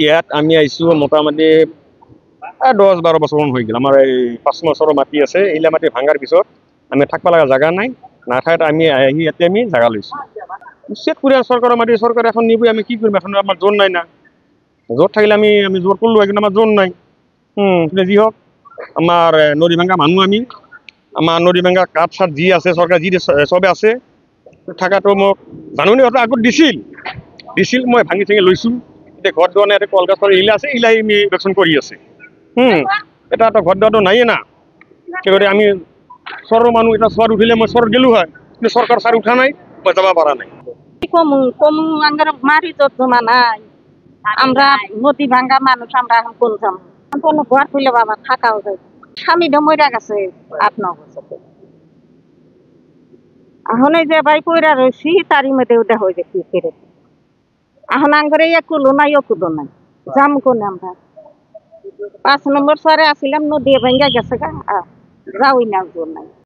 ইয়াত আমি আইছো মোটামুটি 10-12 বছৰমান হৈ গ'ল। আমাৰ এই 5 বছৰৰ মাটি আছে, এইলা মাটি ভাঙাৰ পিছত আমি থাকবা লগা জাগা নাই, নাথাকাত আমি আহি ইয়াতে আমি জাগা লৈছো। চেক কৰি চৰকাৰৰ মাটি চৰকাৰে এখন নিবই, আমি কি কৰিম? এখন আমাৰ জোন নাই না, জোর থাকিলে আমি জোর করলো, কিন্তু আমার জোর নাই। যি হোক আমার নদী ভাঙ্গা মানুষ, আমি আমার নদী ভাঙ্গা কাঠ চাঠ যি আছে সরকার যি সবে আছে থাকাটো মোক জাননী আগত দিছিল মই ভাঙি চিঙি লৈছো। এতিয়া ঘর দোয়া নাই, কলগাছৰ ইলা আছে, ইলাই আমি ইলেকশন কৰি আছে। এটা ঘর দোয়াটো নাইয়ে না, এবারে আমি সর মানুষ, এটা সর উঠিলে মই সর গেলো হয়, কিন্তু সরকার সার উঠা নাই, মই যাবা পারা নাই। কমু কমু আঙ্গার মারি জমা নাই, আমরা নদী ভাঙ্গা মানুষ, আমরা এখন কোন যাম? কোনো ঘর খুলে বাবা থাকাও যায়। স্বামীটা মরে গেছে 8-9 বছর। এখন এই যে ভাই কইরা রয়েছি, তারই মধ্যে ওটা হয়ে যায় কি করে। এখন আঙ্গরে একুলো নাই ওকুলো নাই, যাম কোনে আমরা? 5 নম্বর সরে আসিলাম, নদী ভাঙ্গা গেছে গা, যাওই না জোর নাই।